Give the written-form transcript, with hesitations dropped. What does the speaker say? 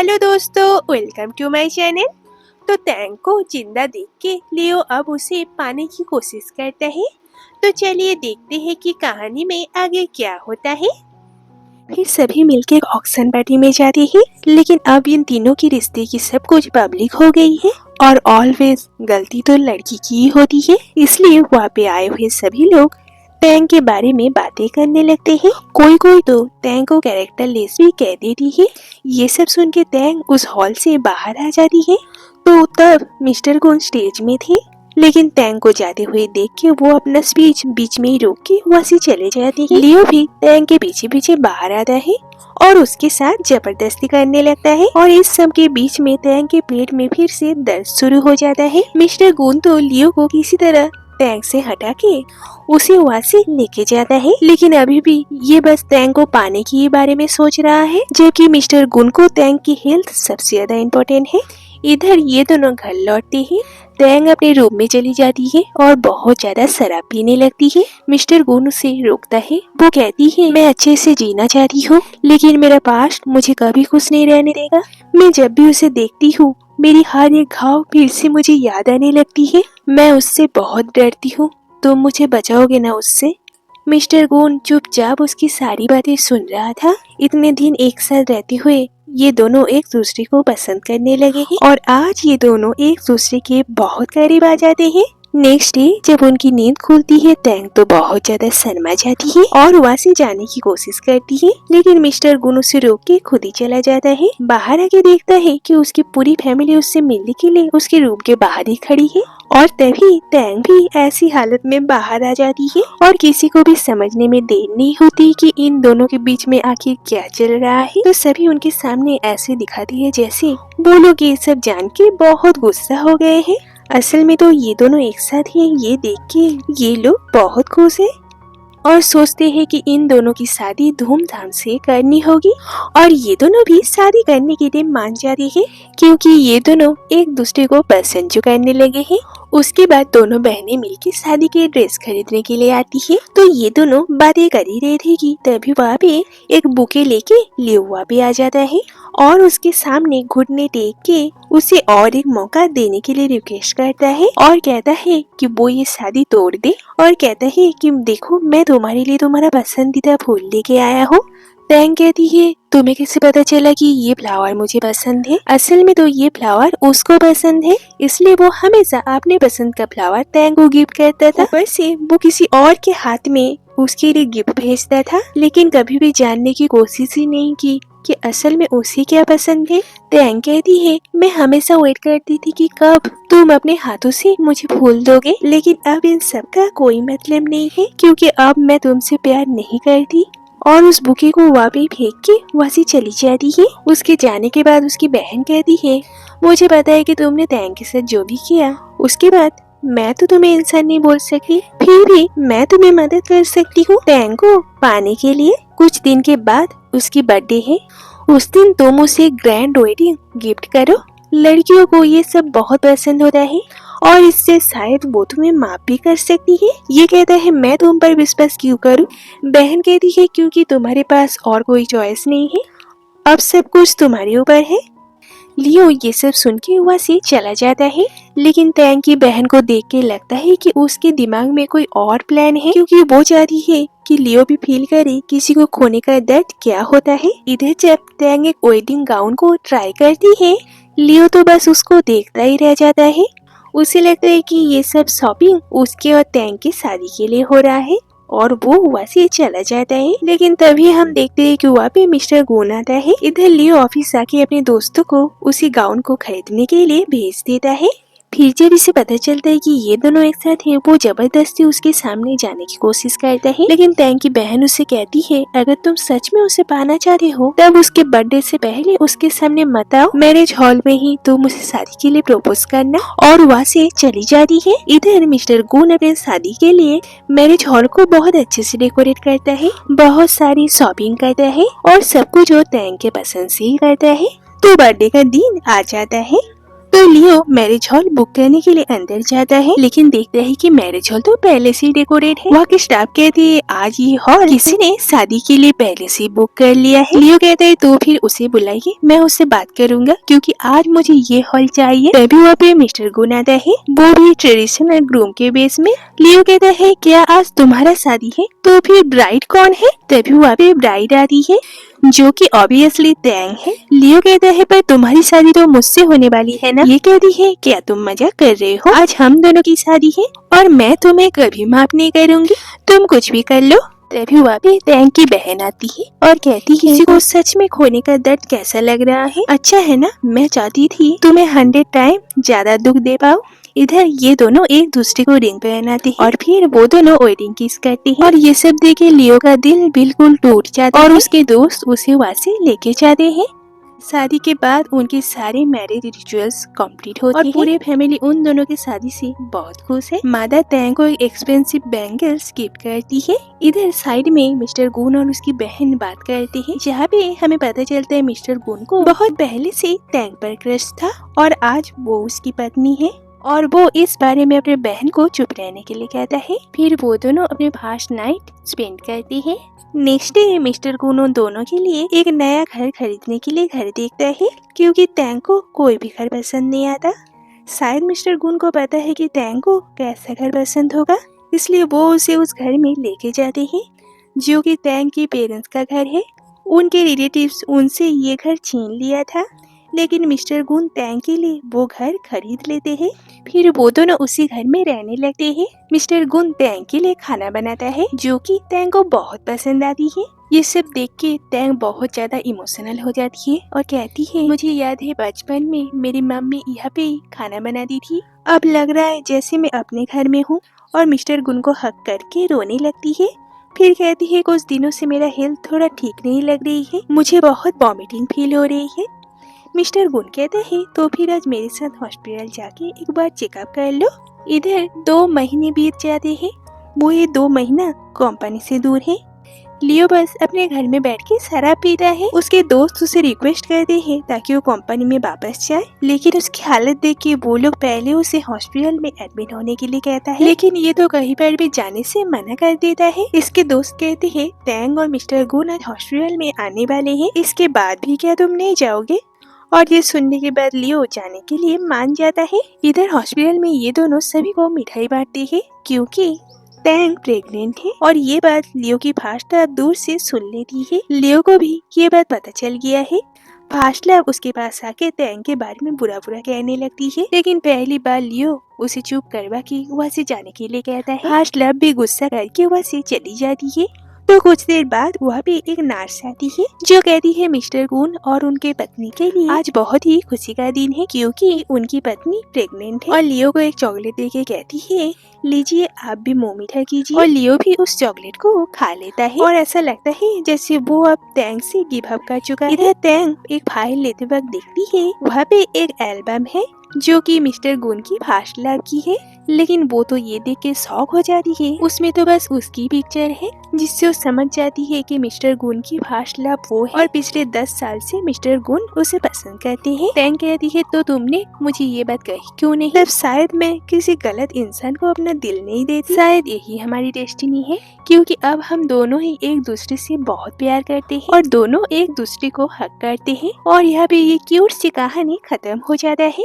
Hello दोस्तों, welcome to my channel. तो tank को जिंदा देख के लियो अब उसे पाने की कोशिश करता है। तो चलिए देखते हैं कि कहानी में आगे क्या होता है। फिर सभी मिलके एक ऑक्शन पार्टी में जाते हैं, लेकिन अब इन तीनों की रिश्ते की सब कुछ पब्लिक हो गई है और ऑलवेज गलती तो लड़की की ही होती है। इसलिए वहाँ पे आए हुए सभी लोग टैंक के बारे में बातें करने लगते हैं। कोई कोई तो टैंक को कैरेक्टर लेस भी कह देती है। ये सब सुन के टैंक उस हॉल से बाहर आ जाती है। तो तब मिस्टर गुन स्टेज में थे, लेकिन टैंक को जाते हुए देख के वो अपना स्पीच बीच में ही रोक के वहाँ से चले जाते हैं। लियो भी टैंक के पीछे पीछे बाहर आता है और उसके साथ जबरदस्ती करने लगता है। और इस सब के बीच में टैंक के पेट में फिर से दर्द शुरू हो जाता है। मिस्टर गुन तो लियो को किसी तरह टैंक से हटा के उसे वहाँ से लेके जाता है, लेकिन अभी भी ये बस टैंक को पाने के बारे में सोच रहा है, जबकि मिस्टर गुन को टैंक की हेल्थ सबसे ज्यादा इम्पोर्टेंट है। इधर ये दोनों घर लौटते हैं। टैंक अपने रूम में चली जाती है और बहुत ज्यादा शराब पीने लगती है। मिस्टर गुन उसे रोकता है। वो कहती है, मैं अच्छे से जीना चाहती हूँ, लेकिन मेरा पास्ट मुझे कभी खुश नहीं रहने देगा। मैं जब भी उसे देखती हूँ मेरी हर एक घाव फिर से मुझे याद आने लगती है। मैं उससे बहुत डरती हूँ। तुम मुझे बचाओगे ना उससे? मिस्टर गुन चुपचाप उसकी सारी बातें सुन रहा था। इतने दिन एक साथ रहते हुए ये दोनों एक दूसरे को पसंद करने लगे हैं और आज ये दोनों एक दूसरे के बहुत करीब आ जाते हैं। नेक्स्ट डे जब उनकी नींद खुलती है, टैंक तो बहुत ज्यादा शर्मा जाती है और वहाँ से जाने की कोशिश करती है, लेकिन मिस्टर गुन उसे रोक के खुद ही चला जाता है। बाहर आके देखता है कि उसकी पूरी फैमिली उससे मिलने के लिए उसके रूम के बाहर ही खड़ी है और तभी टैंक भी ऐसी हालत में बाहर आ जाती है और किसी को भी समझने में देर नहीं होती कि इन दोनों के बीच में आखिर क्या चल रहा है। तो सभी उनके सामने ऐसे दिखाती है जैसे वो लोग ये सब जान के बहुत गुस्सा हो गए हैं। असल में तो ये दोनों एक साथ हैं। ये देख के ये लोग बहुत खुश हैं और सोचते हैं कि इन दोनों की शादी धूमधाम से करनी होगी और ये दोनों भी शादी करने के लिए मान जाती है, क्योंकि ये दोनों एक दूसरे को पसंद जो करने लगे हैं। उसके बाद दोनों बहनें मिलकर शादी के ड्रेस खरीदने के लिए आती है। तो ये दोनों बातें कर ही रही थी कि तभी वहाँ पे एक बुके लेके लियो वहाँ पे आ जाता है और उसके सामने घुटने टेक के उसे और एक मौका देने के लिए रिक्वेस्ट करता है और कहता है कि वो ये शादी तोड़ दे और कहता है कि देखो, मैं तुम्हारे लिए तुम्हारा पसंदीदा फूल लेके आया हूँ। टैंक कहती है, तुम्हें कैसे पता चला कि ये फ्लावर मुझे पसंद है? असल में तो ये फ्लावर उसको पसंद है, इसलिए वो हमेशा अपने पसंद का फ्लावर टैंक को गिफ्ट करता था। ऊपर से वो किसी और के हाथ में उसके लिए गिफ्ट भेजता था, लेकिन कभी भी जानने की कोशिश ही नहीं की कि असल में उसे क्या पसंद है। टैंक कहती है, मैं हमेशा वेट करती थी कि कब तुम अपने हाथों से मुझे फूल दोगे, लेकिन अब इन सब का कोई मतलब नहीं है, क्योंकि अब मैं तुमसे प्यार नहीं करती। और उस बुके को वहाँ पे फेंक के वहाँ से चली जाती है। उसके जाने के बाद उसकी बहन कहती है, मुझे पता है कि तुमने टैंक के साथ जो भी किया, उसके बाद मैं तो तुम्हें इंसान नहीं बोल सकती, फिर भी मैं तुम्हें मदद कर सकती हूँ टैंक को पाने के लिए। कुछ दिन के बाद उसकी बर्थडे है, उस दिन तुम उसे ग्रैंड वेडिंग गिफ्ट करो। लड़कियों को ये सब बहुत पसंद होता है और इससे शायद वो तुम्हें माफ भी कर सकती है। ये कहता है, मैं तुम पर विश्वास क्यों करूं? बहन कहती है, क्योंकि तुम्हारे पास और कोई चॉइस नहीं है, अब सब कुछ तुम्हारे ऊपर है। लियो ये सब सुन के वहाँ से चला जाता है, लेकिन टैंक की बहन को देख के लगता है कि उसके दिमाग में कोई और प्लान है, क्योंकि वो चाहती है कि लियो भी फील करे किसी को खोने का दर्द क्या होता है। इधर जब टैंक एक वेडिंग गाउन को ट्राई करती है, लियो तो बस उसको देखता ही रह जाता है। उसे लगता है कि ये सब शॉपिंग उसके और टैंक की शादी के लिए हो रहा है और वो वहाँ से चला जाता है। लेकिन तभी हम देखते हैं कि वहाँ पे मिस्टर गुन आता है। इधर लियो ऑफिस आके अपने दोस्तों को उसी गाउन को खरीदने के लिए भेज देता है। फिर जब इसे पता चलता है कि ये दोनों एक साथ हैं, वो जबरदस्ती उसके सामने जाने की कोशिश करता है, लेकिन टैंक की बहन उसे कहती है, अगर तुम सच में उसे पाना चाहते हो तब उसके बर्थडे से पहले उसके सामने मत आओ, मैरिज हॉल में ही तुम उसे शादी के लिए प्रपोज करना, और वहाँ से चली जाती है। इधर मिस्टर गुन अपने शादी के लिए मैरिज हॉल को बहुत अच्छे से डेकोरेट करता है, बहुत सारी शॉपिंग करता है और सब कुछ वो टैंक के पसंद से ही करता है। तो बर्थडे का दिन आ जाता है। तो लियो मैरिज हॉल बुक करने के लिए अंदर जाता है, लेकिन देखता है कि मैरिज हॉल तो पहले से डेकोरेट है। वहाँ के स्टाफ कहते हैं आज ये हॉल किसी ने शादी के लिए पहले से बुक कर लिया है। लियो कहता है तो फिर उसे बुलाइए, मैं उससे बात करूंगा क्योंकि आज मुझे ये हॉल चाहिए। तभी वहाँ पे मिस्टर गुन आता है, वो भी ट्रेडिशनल ग्रूम के बेस में। लियो कहता है क्या आज तुम्हारा शादी है, तो फिर ब्राइड कौन है? तभी वहाँ पे ब्राइड आती है जो कि ऑब्वियसली टैंग है। लियो कहता है पर तुम्हारी शादी तो मुझसे होने वाली है ना? ये कहती है क्या तुम मजाक कर रहे हो, आज हम दोनों की शादी है और मैं तुम्हें कभी माफ नहीं करूंगी, तुम कुछ भी कर लो। तभी वहाँ पे टैंग की बहन आती है और कहती है किसी को सच में खोने का दर्द कैसा लग रहा है? अच्छा है ना, मैं चाहती थी तुम्हें 100 टाइम ज्यादा दुख दे पाओ। इधर ये दोनों एक दूसरे को रिंग पहनाते हैं और फिर वो दोनों वेडिंग किस करते हैं और ये सब देखे लियो का दिल बिल्कुल टूट जाता है और उसके दोस्त उसे वहाँ से लेके जाते हैं। शादी के बाद उनके सारे मैरिज रिचुअल्स कंप्लीट होते हैं और पूरे फैमिली उन दोनों की शादी से बहुत खुश है। मादा टैंग को एक एक्सपेंसिव बैंगल्स गिफ्ट करती है। इधर साइड में मिस्टर गुन और उसकी बहन बात करते हैं, जहाँ पे हमें पता चलता है मिस्टर गुन को बहुत पहले से टैंग पर क्रश था और आज वो उसकी पत्नी है और वो इस बारे में अपने बहन को चुप रहने के लिए कहता है। फिर वो दोनों अपने फर्स्ट नाइट स्पेंड करते हैं। नेक्स्ट डे मिस्टर गुन उन दोनों के लिए एक नया घर खरीदने के लिए घर देखता है क्योंकि टैंग को कोई भी घर पसंद नहीं आता। शायद मिस्टर गुन को पता है कि टैंग को कैसा घर पसंद होगा, इसलिए वो उसे उस घर में लेके जाते हैं जो कि टैंग के पेरेंट्स का घर है। उनके रिलेटिव्स उनसे ये घर छीन लिया था, लेकिन मिस्टर गुन टैंग के लिए वो घर खरीद लेते हैं। फिर वो दोनों उसी घर में रहने लगते हैं। मिस्टर गुन टैंग के लिए खाना बनाता है जो कि टैंग को बहुत पसंद आती है। ये सब देख के टैंग बहुत ज्यादा इमोशनल हो जाती है और कहती है मुझे याद है बचपन में मेरी मम्मी यहाँ पे खाना बनाती थी, अब लग रहा है जैसे मैं अपने घर में हूँ। और मिस्टर गुन को हक करके रोने लगती है। फिर कहती है कुछ दिनों से मेरा हेल्थ थोड़ा ठीक नहीं लग रही है, मुझे बहुत वॉमिटिंग फील हो रही है। मिस्टर गुन कहते हैं तो फिर आज मेरे साथ हॉस्पिटल जाके एक बार चेकअप कर लो। इधर 2 महीने बीत जाते हैं, वो ये 2 महीना कंपनी से दूर है। लियो बस अपने घर में बैठ के शराब पीता है। उसके दोस्त उसे रिक्वेस्ट करते हैं ताकि वो कंपनी में वापस जाए, लेकिन उसकी हालत देख के वो लोग पहले उसे हॉस्पिटल में एडमिट होने के लिए कहता है, लेकिन ये तो कहीं पर भी जाने से मना कर देता है। इसके दोस्त कहते हैं टैंग और मिस्टर गुन आज हॉस्पिटल में आने वाले हैं, इसके बाद भी क्या तुम नहीं जाओगे? और ये सुनने के बाद लियो जाने के लिए मान जाता है। इधर हॉस्पिटल में ये दोनों सभी को मिठाई बांटते हैं क्योंकि टैंग प्रेग्नेंट है और ये बात लियो की फास्ट लव दूर से सुन लेती है। लियो को भी ये बात पता चल गया है। फास्ट लव उसके पास आके टैंग के बारे में बुरा बुरा कहने लगती है, लेकिन पहली बार लियो उसे चुप करवा के वहाँ से जाने के लिए कहता है। फास्ट लव भी गुस्सा करके वहाँ से चली जाती है। तो कुछ देर बाद वहाँ पे एक नर्स आती है जो कहती है मिस्टर गुन और उनके पत्नी के लिए आज बहुत ही खुशी का दिन है क्योंकि उनकी पत्नी प्रेग्नेंट है। और लियो को एक चॉकलेट देके कहती है लीजिए आप भी मुंह मीठा कीजिए। और लियो भी उस चॉकलेट को खा लेता है और ऐसा लगता है जैसे वो अब टैंग से गिव अप कर चुका है। इधर टैंग एक फाइल लेते वक्त देखती है वहाँ पे एक एल्बम है जो कि मिस्टर गुन की फास्ट लव की है, लेकिन वो तो ये देख के शॉक हो जाती है। उसमें तो बस उसकी पिक्चर है, जिससे वो समझ जाती है कि मिस्टर गुन की फास्ट लव वो है और पिछले 10 साल से मिस्टर गुन उसे पसंद करते हैं। टैंग कहती है तो तुमने मुझे ये बात कही क्यों नहीं? तब शायद मैं किसी गलत इंसान को अपना दिल नहीं देती, शायद यही हमारी डेस्टिनी है क्योंकि अब हम दोनों ही एक दूसरे से बहुत प्यार करते हैं और दोनों एक दूसरे को हक करते हैं। और यहाँ पे ये क्यूट सी कहानी खत्म हो जाता है।